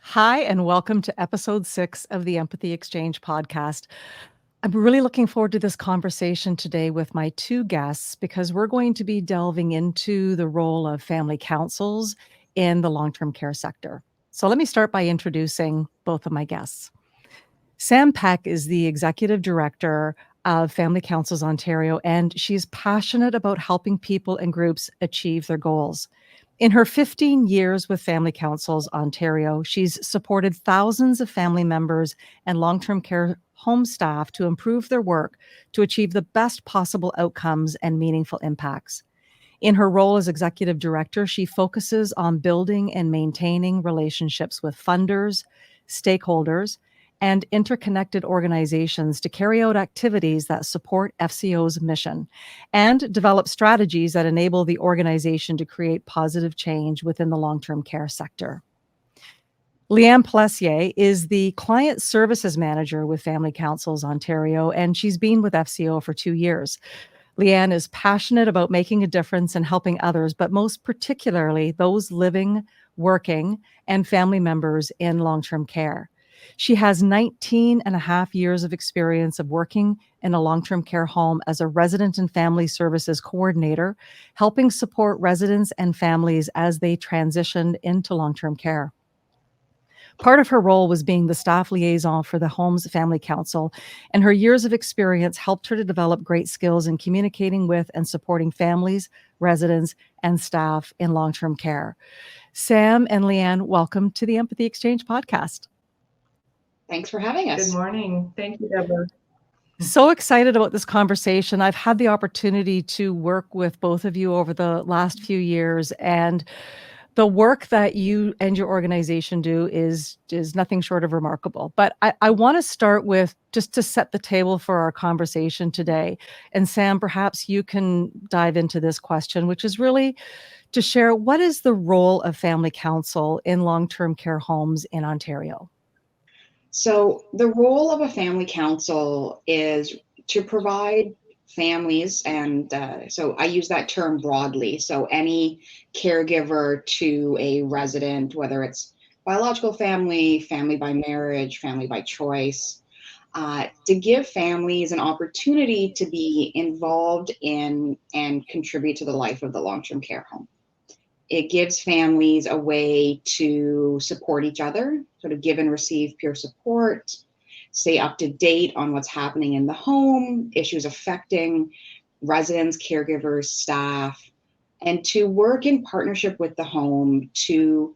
Hi, and welcome to episode 6 of the Empathy Exchange podcast. I'm really looking forward to this conversation today with my two guests because we're going to be delving into the role of family councils in the long term care sector. So, let me start by introducing both of my guests. Sam Peck is the executive director of Family Councils Ontario, and she's passionate about helping people and groups achieve their goals. In her 15 years with Family Councils Ontario, she's supported thousands of family members and long term care home staff to improve their work to achieve the best possible outcomes and meaningful impacts. In her role as executive director, she focuses on building and maintaining relationships with funders, stakeholders, and interconnected organizations to carry out activities that support FCO's mission and develop strategies that enable the organization to create positive change within the long-term care sector. Liane Pelissier is the client services manager with Family Councils Ontario, and she's been with FCO for 2 years. Liane is passionate about making a difference and helping others, but most particularly those living, working, and family members in long-term care. She has 19 and a half years of experience of working in a long-term care home as a resident and family services coordinator, helping support residents and families as they transitioned into long-term care. Part of her role was being the staff liaison for the home's family council, and her years of experience helped her to develop great skills in communicating with and supporting families, residents, and staff in long-term care. Sam and Liane, welcome to the Empathy Exchange podcast. Thanks for having us. Good morning. Thank you, Deborah. So excited about this conversation. I've had the opportunity to work with both of you over the last few years, and the work that you and your organization do is nothing short of remarkable. But I want to start with just to set the table for our conversation today. And Sam, perhaps you can dive into this question, which is really to share what is the role of family council in long-term care homes in Ontario? So, the role of a family council is to provide families, and so I use that term broadly. So, any caregiver to a resident, whether it's biological family, family by marriage, family by choice, to give families an opportunity to be involved in and contribute to the life of the long term care home. It gives families a way to support each other, sort of give and receive peer support, stay up to date on what's happening in the home, issues affecting residents, caregivers, staff, and to work in partnership with the home to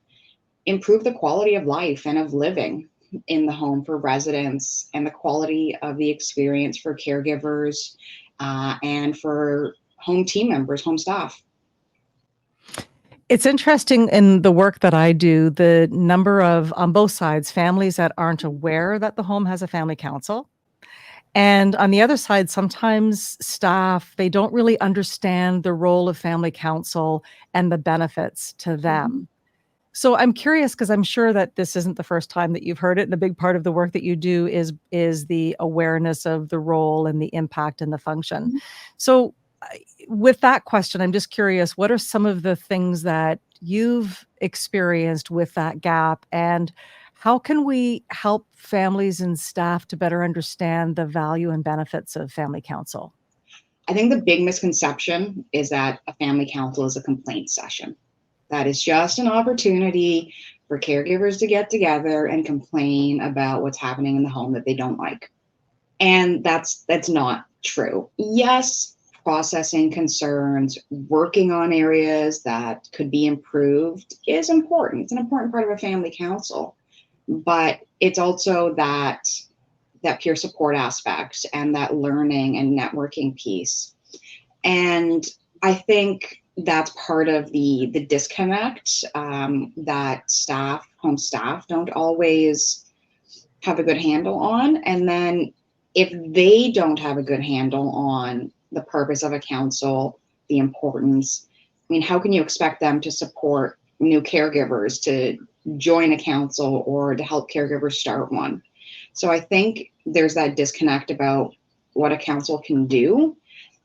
improve the quality of life and of living in the home for residents and the quality of the experience for caregivers and for home team members, home staff. It's interesting in the work that I do, the number of, on both sides, families that aren't aware that the home has a family council. And on the other side, sometimes staff, they don't really understand the role of family council and the benefits to them. So I'm curious because I'm sure that this isn't the first time that you've heard it. And a big part of the work that you do is the awareness of the role and the impact and the function. So with that question, I'm just curious, what are some of the things that you've experienced with that gap, and how can we help families and staff to better understand the value and benefits of family council? I think the big misconception is that a family council is a complaint session. That is just an opportunity for caregivers to get together and complain about what's happening in the home that they don't like. And that's not true. Yes, processing concerns, working on areas that could be improved is important. It's an important part of a family council. But it's also that peer support aspect and that learning and networking piece. And I think that's part of the disconnect that home staff don't always have a good handle on. And then if they don't have a good handle on the purpose of a council, the importance, I mean, how can you expect them to support new caregivers to join a council or to help caregivers start one? So I think there's that disconnect about what a council can do.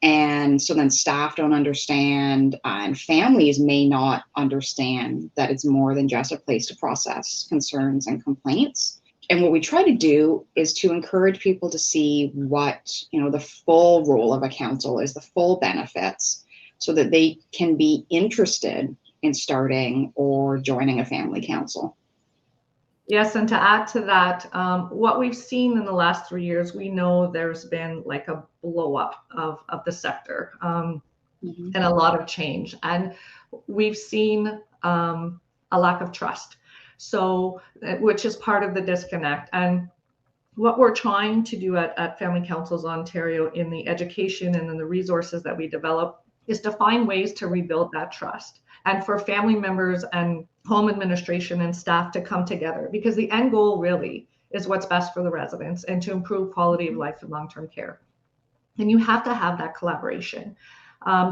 And so then staff don't understand, and families may not understand that it's more than just a place to process concerns and complaints. And what we try to do is to encourage people to see what, the full role of a counsel is, the full benefits, so that they can be interested in starting or joining a family council. Yes, and to add to that, what we've seen in the last 3 years, we know there's been like a blow up of the sector, and a lot of change. And we've seen a lack of trust, so which is part of the disconnect. And what we're trying to do at Family Councils Ontario in the education and in the resources that we develop is to find ways to rebuild that trust, and for family members and home administration and staff to come together, because the end goal really is what's best for the residents and to improve quality of life and long-term care. And you have to have that collaboration.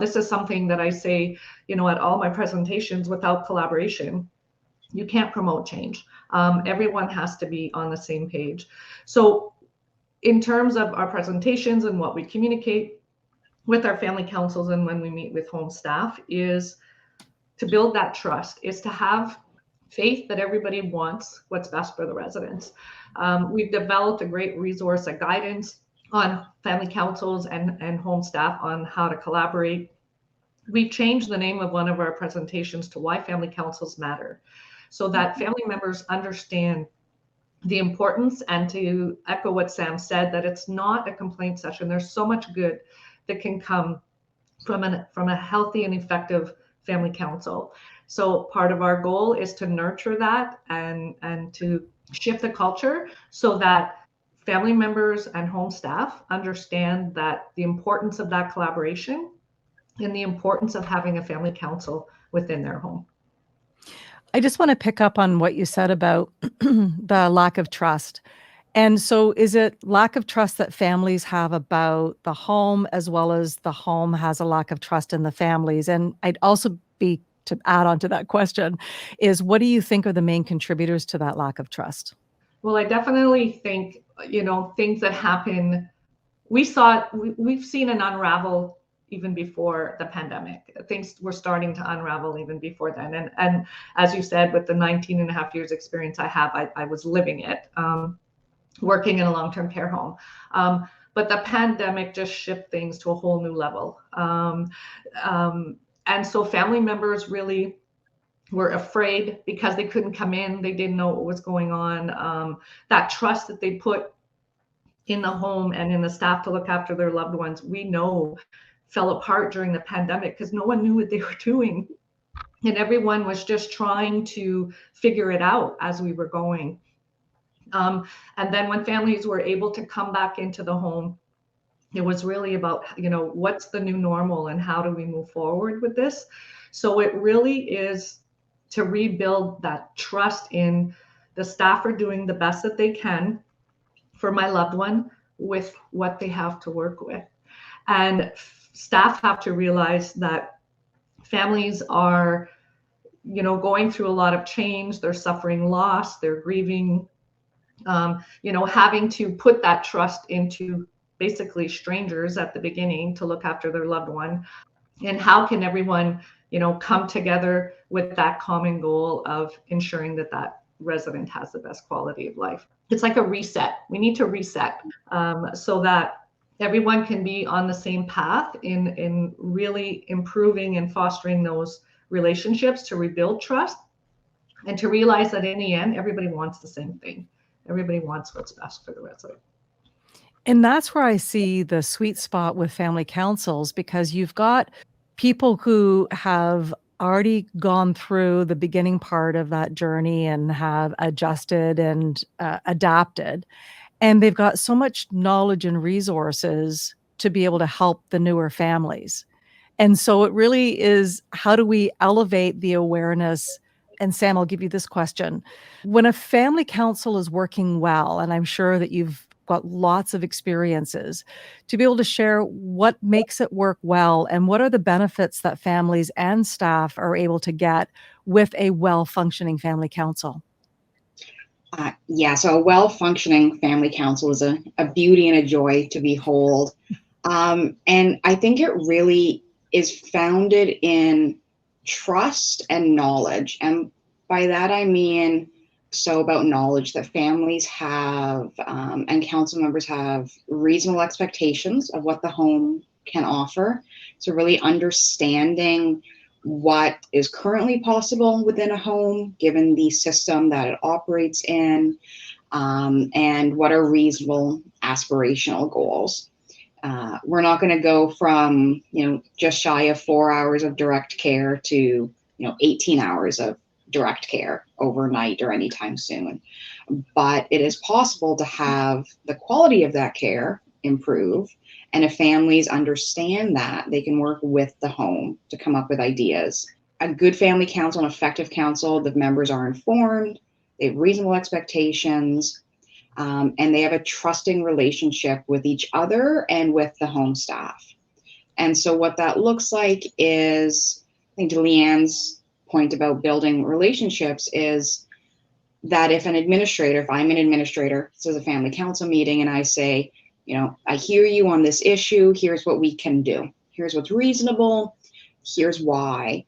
This is something that I say, at all my presentations: without collaboration, you can't promote change. Everyone has to be on the same page. So in terms of our presentations and what we communicate with our family councils and when we meet with home staff, is to build that trust, is to have faith that everybody wants what's best for the residents. We've developed a great resource, a guidance on family councils and home staff on how to collaborate. We've changed the name of one of our presentations to Why Family Councils Matter, so that family members understand the importance, and to echo what Sam said, that it's not a complaint session. There's so much good that can come from a healthy and effective family council. So part of our goal is to nurture that and to shift the culture so that family members and home staff understand that the importance of that collaboration and the importance of having a family council within their home. I just want to pick up on what you said about the lack of trust. And so is it lack of trust that families have about the home, as well as the home has a lack of trust in the families? And I'd also be, to add on to that question, is what do you think are the main contributors to that lack of trust? Well, I definitely think, things that happen, we've seen an unravel even before the pandemic. Things were starting to unravel even before then. And as you said, with the 19 and a half years experience I have, I was living it, working in a long-term care home. But the pandemic just shifted things to a whole new level. And so family members really were afraid because they couldn't come in. They didn't know what was going on. That trust that they put in the home and in the staff to look after their loved ones, we know fell apart during the pandemic because no one knew what they were doing. And everyone was just trying to figure it out as we were going. And then when families were able to come back into the home, it was really about, what's the new normal and how do we move forward with this? So it really is to rebuild that trust in the staff are doing the best that they can for my loved one with what they have to work with. And staff have to realize that families are, going through a lot of change. They're suffering loss, they're grieving, having to put that trust into basically strangers at the beginning to look after their loved one. And how can everyone, come together with that common goal of ensuring that that resident has the best quality of life? It's like a reset. We need to reset so that everyone can be on the same path in really improving and fostering those relationships to rebuild trust, and to realize that in the end, everybody wants the same thing. Everybody wants what's best for the resident. And that's where I see the sweet spot with family councils, because you've got people who have already gone through the beginning part of that journey and have adjusted and adapted. And they've got so much knowledge and resources to be able to help the newer families. And so it really is, how do we elevate the awareness? And Sam, I'll give you this question. When a family council is working well, and I'm sure that you've got lots of experiences, to be able to share what makes it work well and what are the benefits that families and staff are able to get with a well-functioning family council. So a well-functioning family council is a beauty and a joy to behold. And I think it really is founded in trust and knowledge. And by that, I mean, so about knowledge that families have and council members have reasonable expectations of what the home can offer. So, really understanding what is currently possible within a home, given the system that it operates in, and what are reasonable aspirational goals. We're not going to go from, just shy of 4 hours of direct care to, 18 hours of direct care overnight or anytime soon. But it is possible to have the quality of that care improve. And if families understand that, they can work with the home to come up with ideas. A good family council, an effective council, the members are informed, they have reasonable expectations, and they have a trusting relationship with each other and with the home staff. And so what that looks like is, I think to Liane's point about building relationships, is that if I'm an administrator, this is a family council meeting, and I say, I hear you on this issue, here's what we can do. Here's what's reasonable, here's why.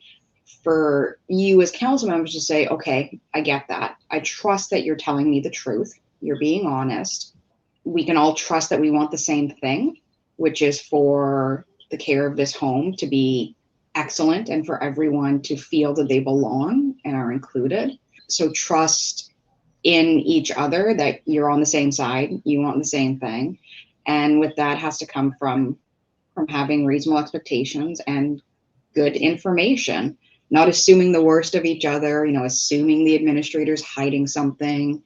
For you as council members to say, okay, I get that. I trust that you're telling me the truth. You're being honest. We can all trust that we want the same thing, which is for the care of this home to be excellent and for everyone to feel that they belong and are included. So trust in each other that you're on the same side, you want the same thing. And with that has to come from having reasonable expectations and good information, not assuming the worst of each other, assuming the administrator's hiding something,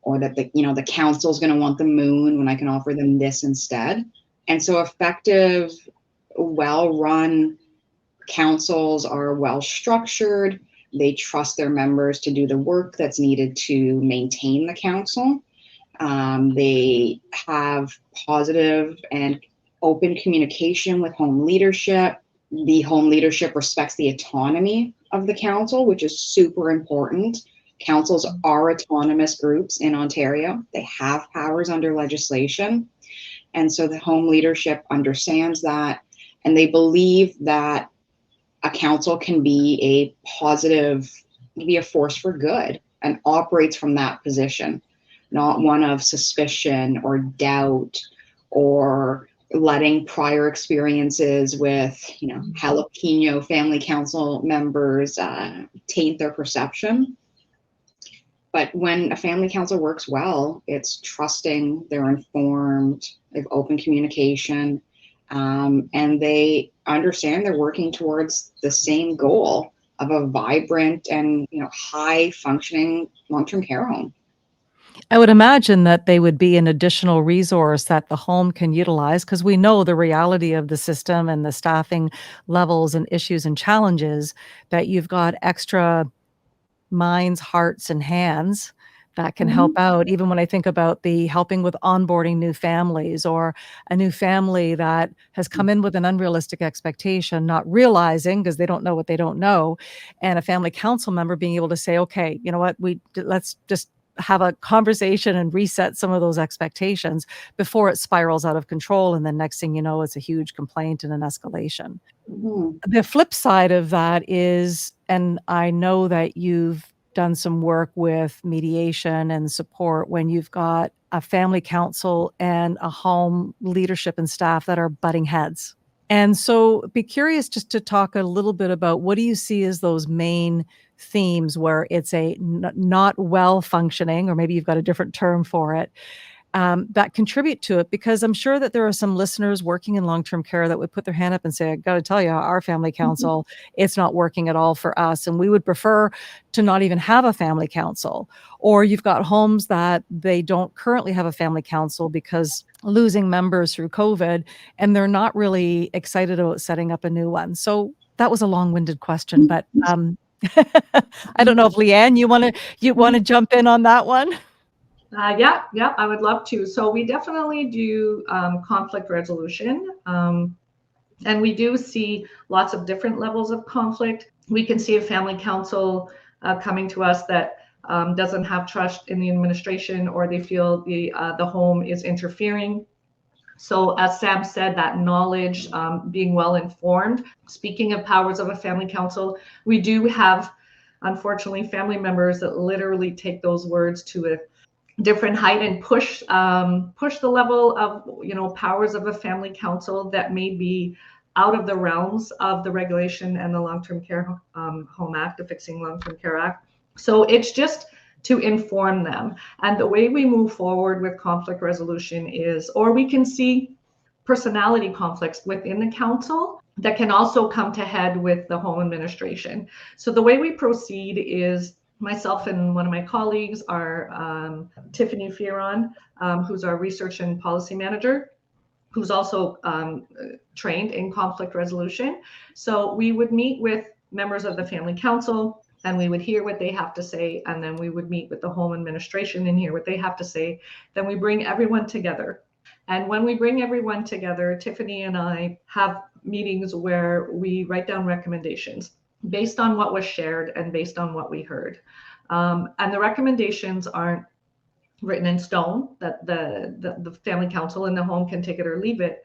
or that the council's going to want the moon when I can offer them this instead. And so effective, well-run councils are well-structured. They trust their members to do the work that's needed to maintain the council. They have positive and open communication with home leadership. The home leadership respects the autonomy of the council, which is super important. Councils are autonomous groups in Ontario. They have powers under legislation. And so the home leadership understands that, and they believe that a council can be a positive, be a force for good, and operates from that position, not one of suspicion or doubt or letting prior experiences with, jalapeno family council members taint their perception. But when a family council works well, it's trusting, they're informed, they have open communication, and they understand they're working towards the same goal of a vibrant and high functioning long-term care home. I would imagine that they would be an additional resource that the home can utilize, because we know the reality of the system and the staffing levels and issues and challenges, that you've got extra minds, hearts, and hands that can help out. Even when I think about the helping with onboarding new families, or a new family that has come in with an unrealistic expectation, not realizing, because they don't know what they don't know, and a family council member being able to say, okay, you know what, let's just have a conversation and reset some of those expectations before it spirals out of control. And then next thing you know, it's a huge complaint and an escalation. The flip side of that is, and I know that you've done some work with mediation and support when you've got a family council and a home leadership and staff that are butting heads. And so be curious just to talk a little bit about, what do you see as those main themes where it's a not well functioning, or maybe you've got a different term for it, that contribute to it? Because I'm sure that there are some listeners working in long-term care that would put their hand up and say, I got to tell you, our family council, it's not working at all for us, and we would prefer to not even have a family council. Or you've got homes that they don't currently have a family council because losing members through COVID, and they're not really excited about setting up a new one. So that was a long-winded question, but I don't know if Liane, you want to jump in on that one? Yeah, I would love to. So we definitely do conflict resolution, and we do see lots of different levels of conflict. We can see a family council coming to us that doesn't have trust in the administration, or they feel the home is interfering So as Sam said, that knowledge, being well informed. Speaking of powers of a family council, we do have, unfortunately, family members that literally take those words to a different height and push the level of powers of a family council that may be out of the realms of the regulation and the Long-Term Care Home Act, the Fixing Long-Term Care Act. So it's just to inform them. And the way we move forward with conflict resolution is, or we can see personality conflicts within the council that can also come to head with the home administration. So the way we proceed is, myself and one of my colleagues are Tiffany Fieron, who's our research and policy manager, who's also trained in conflict resolution. So we would meet with members of the family council and we would hear what they have to say. And then we would meet with the home administration and hear what they have to say. Then we bring everyone together. And when we bring everyone together, Tiffany and I have meetings where we write down recommendations based on what was shared and based on what we heard. And the recommendations aren't written in stone, that the family council in the home can take it or leave it.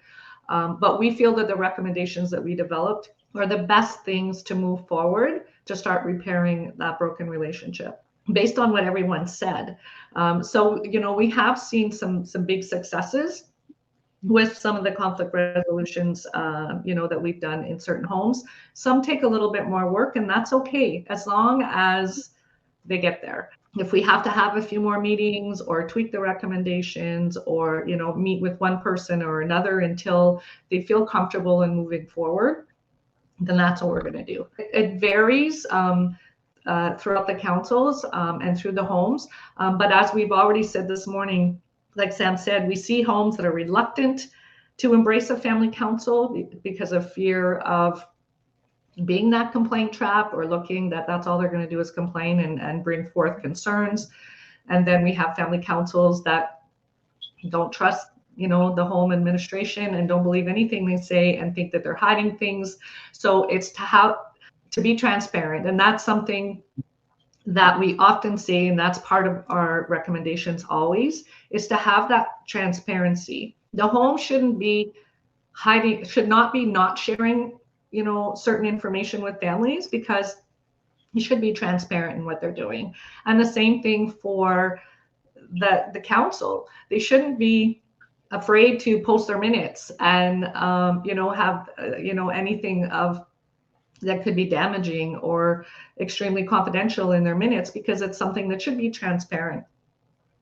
But we feel that the recommendations that we developed are the best things to move forward to start repairing that broken relationship based on what everyone said. So, we have seen some big successes with some of the conflict resolutions, that we've done in certain homes. Some take a little bit more work, and that's okay, as long as they get there. If we have to have a few more meetings or tweak the recommendations or, meet with one person or another until they feel comfortable in moving forward, then that's what we're going to do. It varies throughout the councils and through the homes. But as we've already said this morning, like Sam said, we see homes that are reluctant to embrace a family council because of fear of being that complaint trap, or looking that that's all they're going to do is complain and bring forth concerns. And then we have family councils that don't trust the home administration and don't believe anything they say and think that they're hiding things. So it's to be transparent. And that's something that we often see, and that's part of our recommendations always, is to have that transparency. The home shouldn't be hiding, should not be not sharing certain information with families, because you should be transparent in what they're doing. And the same thing for the council. They shouldn't be afraid to post their minutes and have anything of that could be damaging or extremely confidential in their minutes, because it's something that should be transparent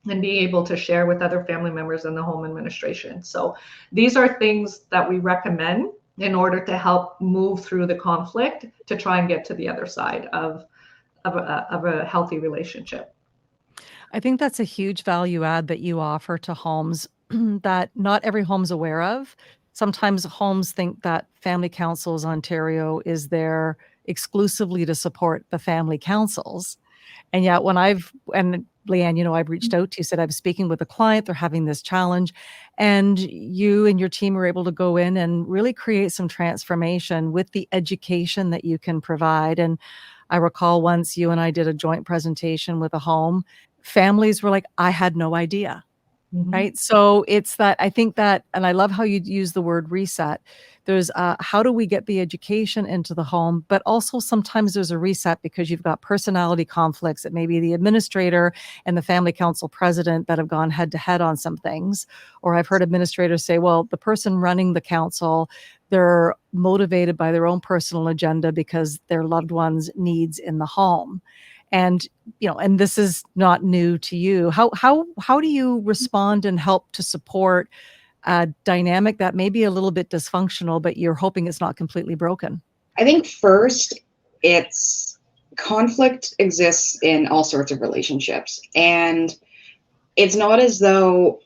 and be able to share with other family members in the home administration. So these are things that we recommend in order to help move through the conflict to try and get to the other side of a healthy relationship. I think that's a huge value add that you offer to homes that not every home's aware of. Sometimes homes think that Family Councils Ontario is there exclusively to support the family councils. And yet and Liane, I've reached out to you, said I'm speaking with a client, they're having this challenge, and you and your team were able to go in and really create some transformation with the education that you can provide. And I recall once you and I did a joint presentation with a home. Families were like, I had no idea. Mm-hmm. Right. So it's that, I think that, and I love how you use the word reset. There's how do we get the education into the home, but also sometimes there's a reset because you've got personality conflicts that maybe the administrator and the family council president that have gone head to head on some things. Or I've heard administrators say, well, the person running the council, they're motivated by their own personal agenda because their loved one's needs in the home. And, and this is not new to you. How do you respond and help to support a dynamic that may be a little bit dysfunctional, but you're hoping it's not completely broken? I think first, it's conflict exists in all sorts of relationships. And it's not as though,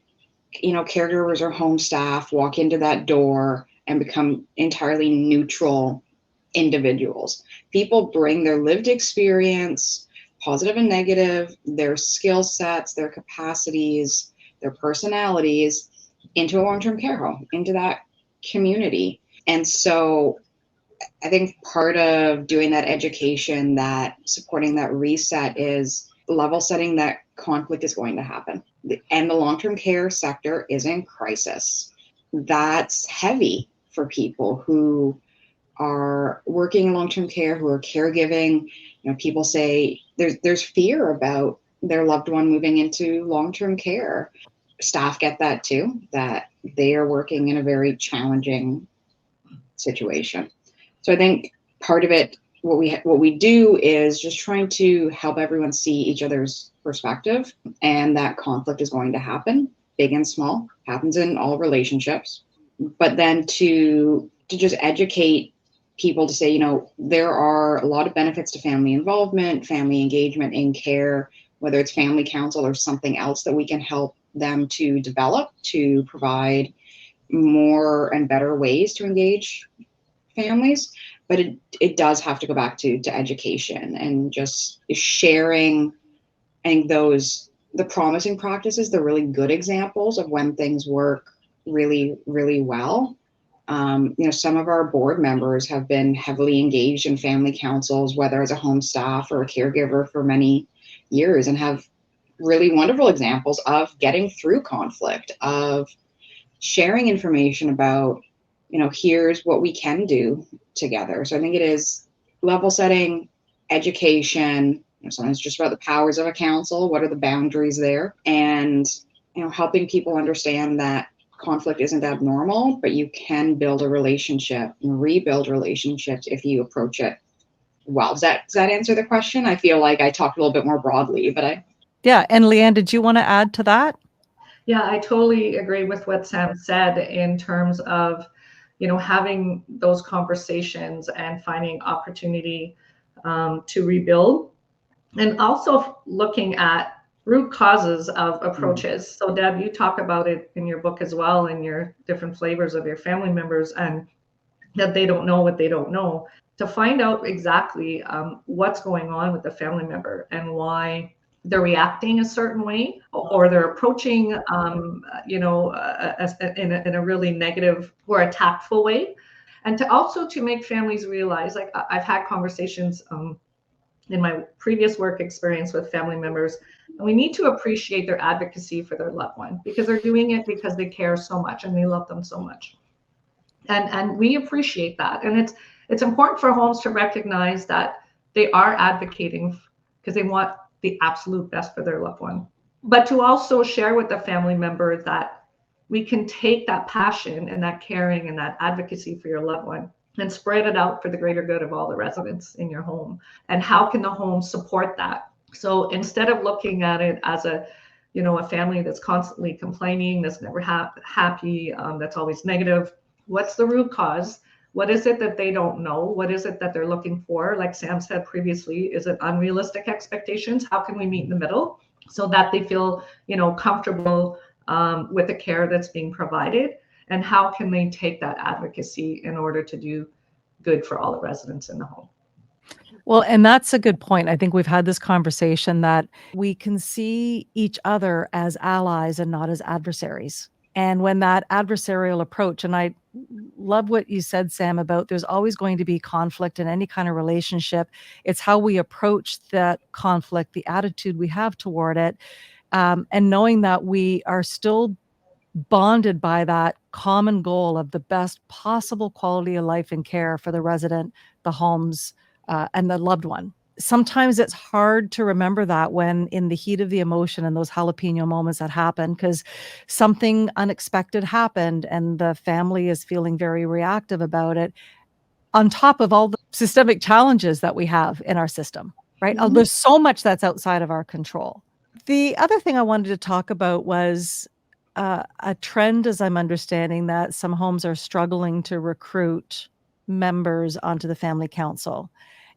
caregivers or home staff walk into that door and become entirely neutral individuals. People bring their lived experience, positive and negative, their skill sets, their capacities, their personalities into a long-term care home, into that community. And so I think part of doing that education, that supporting that reset, is level setting that conflict is going to happen. And the long-term care sector is in crisis. that's heavy for people who are working in long-term care, who are caregiving. People say there's fear about their loved one moving into long-term care. Staff get that too, that they are working in a very challenging situation. So I think part of it, what we do is just trying to help everyone see each other's perspective, and that conflict is going to happen, big and small, happens in all relationships. But then to just educate people to say, there are a lot of benefits to family involvement, family engagement in care, whether it's family council or something else that we can help them to develop to provide more and better ways to engage families. But it does have to go back to education and just sharing, and the promising practices, the really good examples of when things work really, really well. Some of our board members have been heavily engaged in family councils, whether as a home staff or a caregiver for many years, and have really wonderful examples of getting through conflict, of sharing information about, here's what we can do together. So I think it is level setting, education, sometimes just about the powers of a council, what are the boundaries there, and helping people understand that conflict isn't abnormal, but you can build a relationship and rebuild relationships if you approach it well. Does that answer the question? I feel like I talked a little bit more broadly, but Yeah. And Liane, did you want to add to that? Yeah, I totally agree with what Sam said in terms of, having those conversations and finding opportunity to rebuild, and also looking at root causes of approaches. So Deb, you talk about it in your book as well, in your different flavors of your family members, and that they don't know what they don't know. To find out exactly what's going on with the family member and why they're reacting a certain way, or they're approaching, in a really negative or a tactful way. And to make families realize, like I've had conversations in my previous work experience with family members, and we need to appreciate their advocacy for their loved one, because they're doing it because they care so much and they love them so much. And we appreciate that. And it's important for homes to recognize that they are advocating because they want the absolute best for their loved one. But to also share with the family member that we can take that passion and that caring and that advocacy for your loved one and spread it out for the greater good of all the residents in your home. And how can the home support that? So instead of looking at it as a family that's constantly complaining, that's never happy, that's always negative, what's the root cause? What is it that they don't know? What is it that they're looking for? Like Sam said previously, is it unrealistic expectations? How can we meet in the middle so that they feel, comfortable with the care that's being provided? And how can they take that advocacy in order to do good for all the residents in the home? Well, and that's a good point. I think we've had this conversation that we can see each other as allies and not as adversaries. And when that adversarial approach, and I love what you said, Sam, about there's always going to be conflict in any kind of relationship. It's how we approach that conflict, the attitude we have toward it, and knowing that we are still bonded by that common goal of the best possible quality of life and care for the resident, the homes, and the loved one. Sometimes it's hard to remember that when in the heat of the emotion and those jalapeno moments that happen, because something unexpected happened and the family is feeling very reactive about it, on top of all the systemic challenges that we have in our system, right? Mhm. There's so much that's outside of our control. The other thing I wanted to talk about was a trend, as I'm understanding, that some homes are struggling to recruit members onto the family council,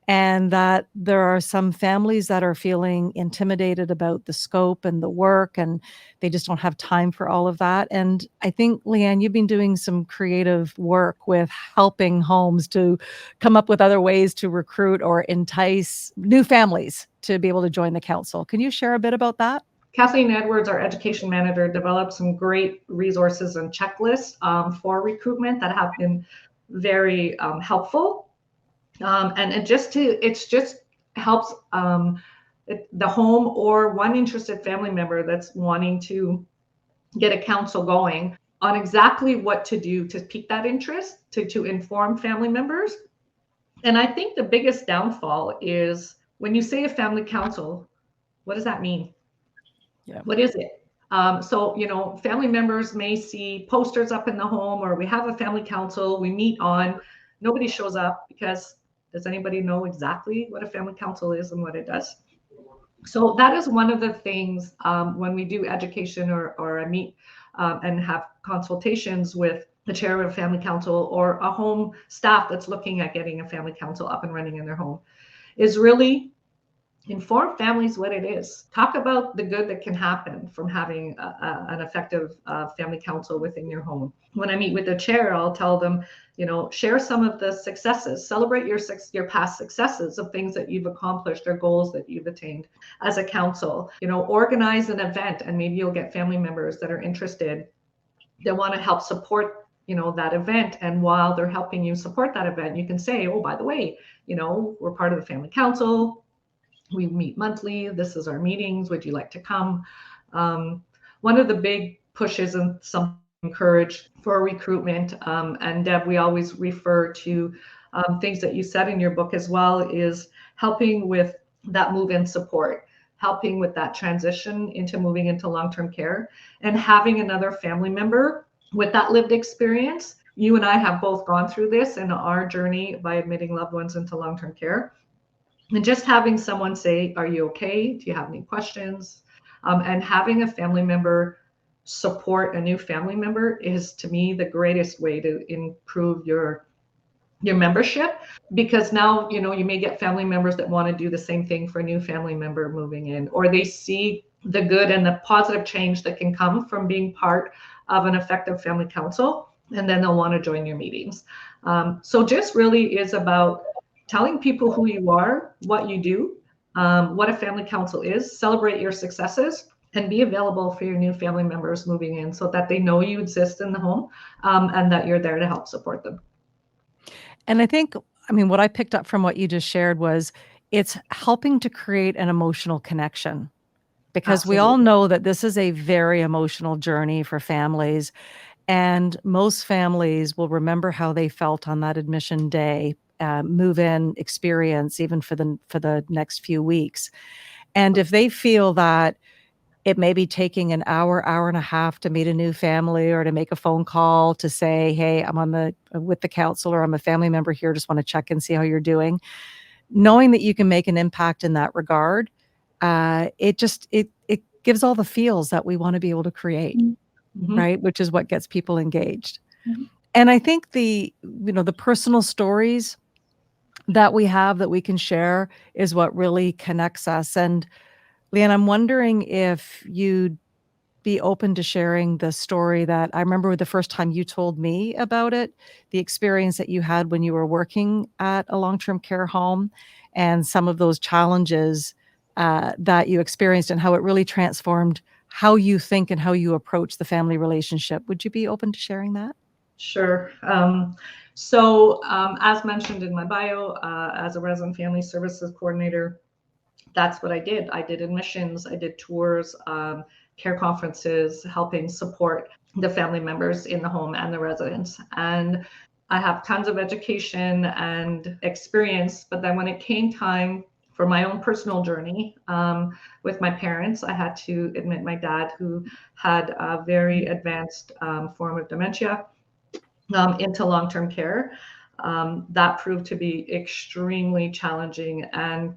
and that there are some families that are feeling intimidated about the scope and the work, and they just don't have time for all of that. And I think, Liane, you've been doing some creative work with helping homes to come up with other ways to recruit or entice new families to be able to join the council. Can you share a bit about that? Kathleen Edwards, our education manager, developed some great resources and checklists for recruitment that have been very helpful. And it just helps the home or one interested family member that's wanting to get a council going on exactly what to do to pique that interest, to inform family members. And I think the biggest downfall is when you say a family council, what does that mean? Yeah. What is it? So, family members may see posters up in the home, or we have a family council, we meet on, nobody shows up because does anybody know exactly what a family council is and what it does? So that is one of the things when we do education or I meet and have consultations with the chair of a family council or a home staff that's looking at getting a family council up and running in their home, is really inform families what it is. Talk about the good that can happen from having an effective family council within your home. When I meet with the chair, I'll tell them, share some of the successes, celebrate your past successes of things that you've accomplished or goals that you've attained as a council. Organize an event, and maybe you'll get family members that are interested, that want to help support that event. And while they're helping you support that event, you can say, oh, by the way, we're part of the family council. We meet monthly. This is our meetings. Would you like to come? One of the big pushes and some encourage for recruitment, and Deb, we always refer to things that you said in your book as well, is helping with that move-in support, helping with that transition into moving into long-term care, and having another family member with that lived experience. You and I have both gone through this in our journey by admitting loved ones into long-term care. And just having someone say, are you okay? Do you have any questions? And having a family member support a new family member is, to me, the greatest way to improve your membership, because now, you may get family members that want to do the same thing for a new family member moving in, or they see the good and the positive change that can come from being part of an effective family council, and then they'll want to join your meetings. So just really is about telling people who you are, what you do, what a family council is, celebrate your successes, and be available for your new family members moving in so that they know you exist in the home, and that you're there to help support them. And I think, what I picked up from what you just shared was it's helping to create an emotional connection, because we all Absolutely. know that this is a very emotional journey for families. And most families will remember how they felt on that admission day, move-in experience, even for the next few weeks. And if they feel that it may be taking an hour and a half to meet a new family, or to make a phone call to say, hey, I'm with the counselor, I'm a family member here, just want to check and see how you're doing. Knowing that you can make an impact in that regard, it gives all the feels that we want to be able to create, Mm-hmm. right? Which is what gets people engaged. Mm-hmm. And I think the personal stories that we have that we can share is what really connects us. And Liane, I'm wondering if you'd be open to sharing the story that I remember the first time you told me about it, the experience that you had when you were working at a long-term care home, and some of those challenges that you experienced, and how it really transformed how you think and how you approach the family relationship. Would you be open to sharing that? Sure. So as mentioned in my bio, as a resident family services coordinator, that's what I did. I did admissions, I did tours, care conferences, helping support the family members in the home and the residents. And I have tons of education and experience, but then when it came time for my own personal journey with my parents, I had to admit my dad, who had a very advanced form of dementia, into long-term care. That proved to be extremely challenging, and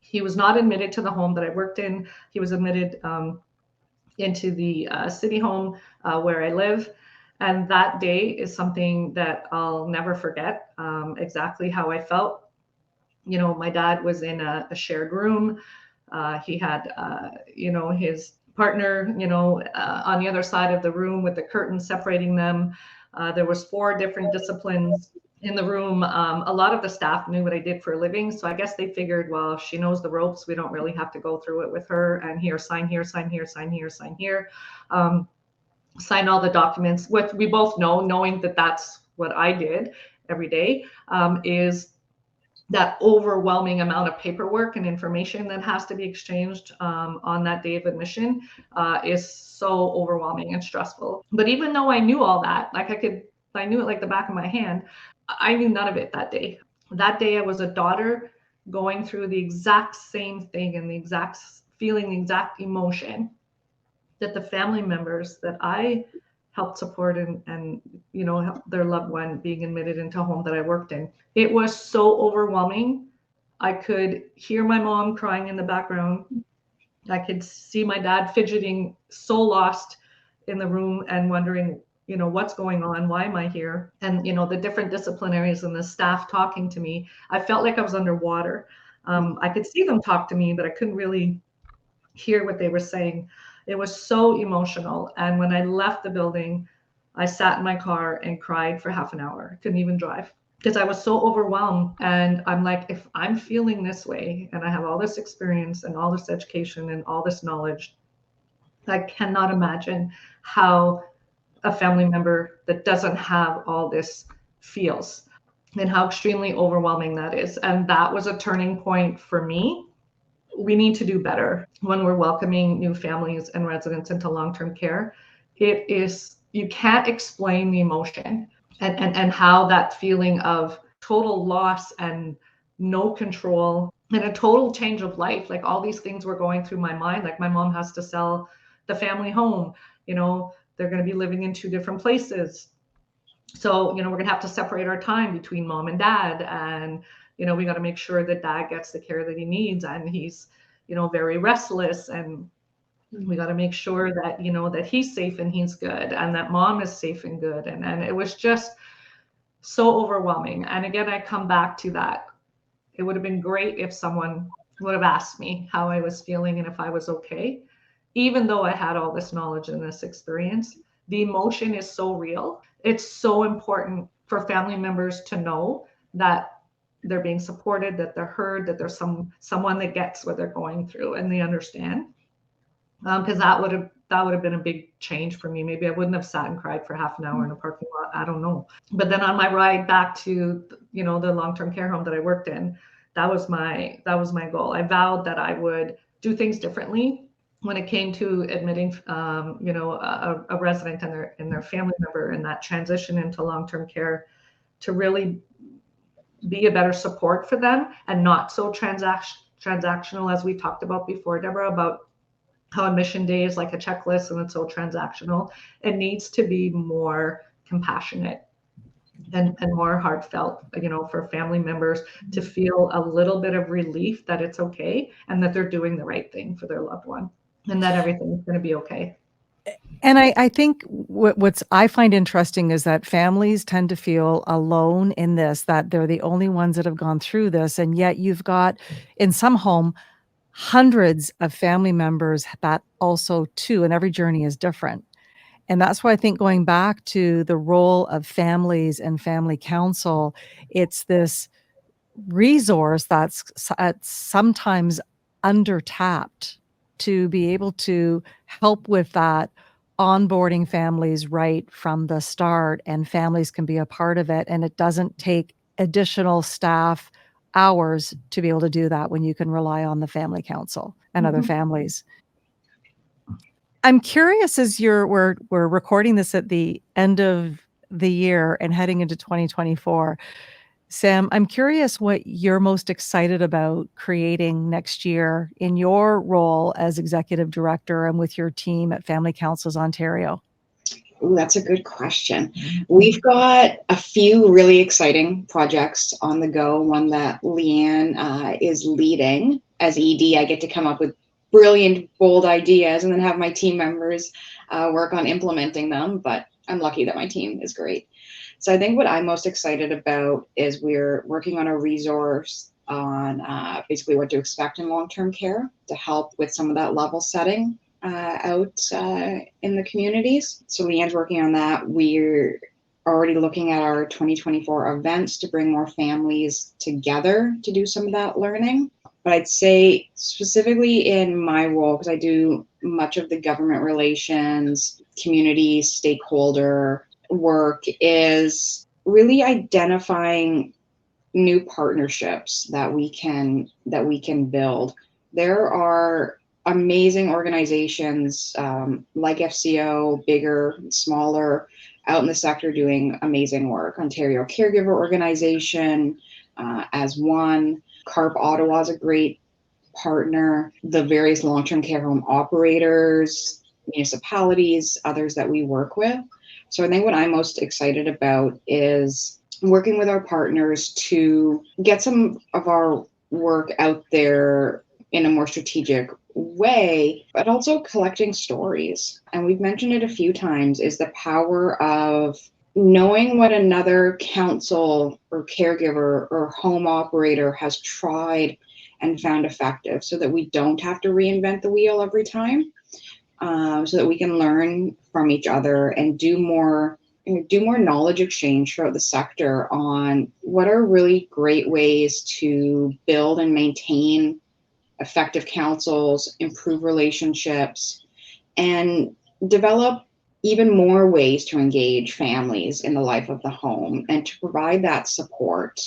he was not admitted to the home that I worked in. He was admitted into the city home where I live. And that day is something that I'll never forget, exactly how I felt. My dad was in a shared room. He had, his partner, on the other side of the room with the curtain separating them. There was 4 different disciplines in the room. A lot of the staff knew what I did for a living. So I guess they figured, well, if she knows the ropes, we don't really have to go through it with her. And here, sign here, sign here, sign here, sign here. Sign all the documents. What we both know, knowing that that's what I did every day, is that overwhelming amount of paperwork and information that has to be exchanged on that day of admission is so overwhelming and stressful. But even though I knew all that, like I knew it like the back of my hand, I knew none of it that day. That day I was a daughter going through the exact same thing and the exact feeling, the exact emotion that the family members that I helped support and you know, help their loved one being admitted into a home that I worked in. It was so overwhelming. I could hear my mom crying in the background. I could see my dad fidgeting, so lost in the room and wondering, you know, what's going on? Why am I here? And, you know, the different disciplinaries and the staff talking to me, I felt like I was underwater. I could see them talk to me, but I couldn't really hear what they were saying. It was so emotional. And when I left the building, I sat in my car and cried for half an hour. I couldn't even drive because I was so overwhelmed. And I'm like, if I'm feeling this way and I have all this experience and all this education and all this knowledge, I cannot imagine how a family member that doesn't have all this feels and how extremely overwhelming that is. And that was a turning point for me. We need to do better when we're welcoming new families and residents into long-term care. It is, you can't explain the emotion and how that feeling of total loss and no control and a total change of life, like all these things were going through my mind. Like my mom has to sell the family home, you know, they're going to be living in two different places. So, you know, we're going to have to separate our time between mom and dad. And, you know, we got to make sure that dad gets the care that he needs. And he's, you know, very restless. And we got to make sure that, you know, that he's safe and he's good and that mom is safe and good. And it was just so overwhelming. And again, I come back to that. It would have been great if someone would have asked me how I was feeling and if I was okay. Even though I had all this knowledge and this experience, the emotion is so real. It's so important for family members to know that they're being supported, that they're heard, that there's someone that gets what they're going through and they understand. Because that would have been a big change for me. Maybe I wouldn't have sat and cried for half an hour in a parking lot. I don't know. But then on my ride back to, you know, the long-term care home that I worked in, that was my goal. I vowed that I would do things differently when it came to admitting, you know, a resident and their family member in that transition into long-term care, to really be a better support for them and not so transactional, as we talked about before, Deborah, about how admission day is like a checklist and it's so transactional. It needs to be more compassionate and more heartfelt, you know, for family members to feel a little bit of relief that it's okay and that they're doing the right thing for their loved one and that everything's going to be okay. And I think what's I find interesting is that families tend to feel alone in this, that they're the only ones that have gone through this. And yet you've got in some home hundreds of family members that also too, and every journey is different. And that's why I think going back to the role of families and family council, it's this resource that's sometimes undertapped to be able to help with that onboarding families right from the start, and families can be a part of it, and it doesn't take additional staff hours to be able to do that when you can rely on the family council and other families. I'm curious, as we're recording this at the end of the year and heading into 2024, Sam, I'm curious what you're most excited about creating next year in your role as executive director and with your team at Family Councils Ontario. Ooh, that's a good question. We've got a few really exciting projects on the go. One that Liane is leading. As ED, I get to come up with brilliant, bold ideas and then have my team members work on implementing them. But I'm lucky that my team is great. So I think what I'm most excited about is we're working on a resource on basically what to expect in long-term care to help with some of that level setting out in the communities. So Liane's working on that. We're already looking at our 2024 events to bring more families together to do some of that learning. But I'd say specifically in my role, because I do much of the government relations, community, stakeholder work, is really identifying new partnerships that we can build. There are amazing organizations like FCO, bigger, smaller, out in the sector doing amazing work. Ontario Caregiver Organization as one. CARP Ottawa is a great partner. The various long-term care home operators, municipalities, others that we work with. So I think what I'm most excited about is working with our partners to get some of our work out there in a more strategic way, but also collecting stories. And we've mentioned it a few times, is the power of knowing what another council or caregiver or home operator has tried and found effective, so that we don't have to reinvent the wheel every time, so that we can learn from each other and do more knowledge exchange throughout the sector on what are really great ways to build and maintain effective councils, improve relationships, and develop even more ways to engage families in the life of the home and to provide that support,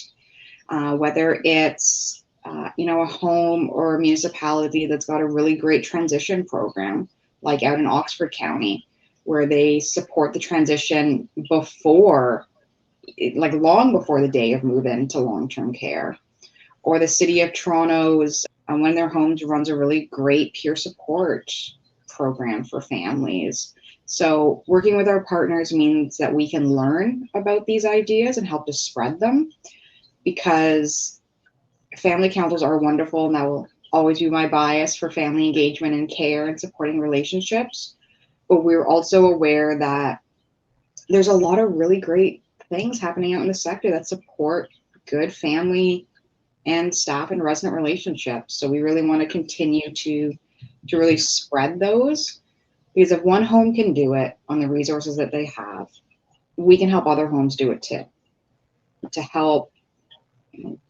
whether it's a home or a municipality that's got a really great transition program, like out in Oxford County, where they support the transition before, like long before the day of move-in to long-term care. Or the City of Toronto's, one of their homes runs a really great peer support program for families. So working with our partners means that we can learn about these ideas and help to spread them, because family councils are wonderful, and that will always be my bias for family engagement and care and supporting relationships. But we're also aware that there's a lot of really great things happening out in the sector that support good family and staff and resident relationships. So we really want to continue to really spread those, because if one home can do it on the resources that they have, we can help other homes do it too, to help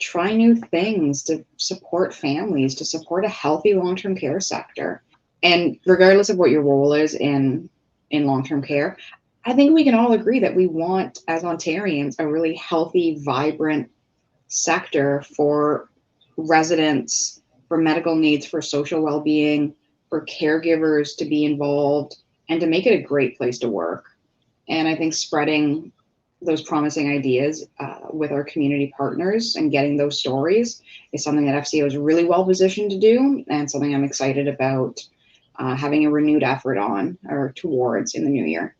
try new things, to support families, to support a healthy long-term care sector. And regardless of what your role is in long-term care, I think we can all agree that we want, as Ontarians, a really healthy, vibrant sector for residents, for medical needs, for social well-being, for caregivers to be involved, and to make it a great place to work. And I think spreading those promising ideas with our community partners and getting those stories is something that FCO is really well positioned to do, and something I'm excited about having a renewed effort on or towards in the new year.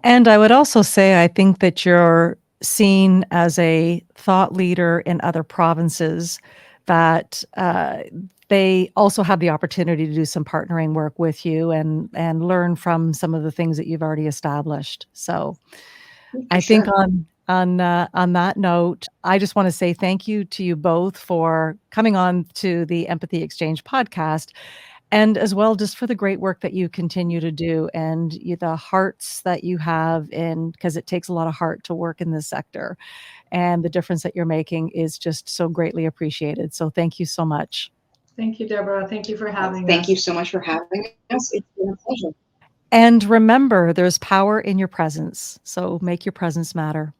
And I would also say, I think that you're seen as a thought leader in other provinces, that they also have the opportunity to do some partnering work with you and learn from some of the things that you've already established. So I think on that note, I just want to say thank you to you both for coming on to the Empathy Exchange podcast, and as well just for the great work that you continue to do, and the hearts that you have in, because it takes a lot of heart to work in this sector, and the difference that you're making is just so greatly appreciated. So thank you so much. Thank you, Deborah. Thank you for having us. Thank you so much for having us. It's been a pleasure. And remember, there's power in your presence. So make your presence matter.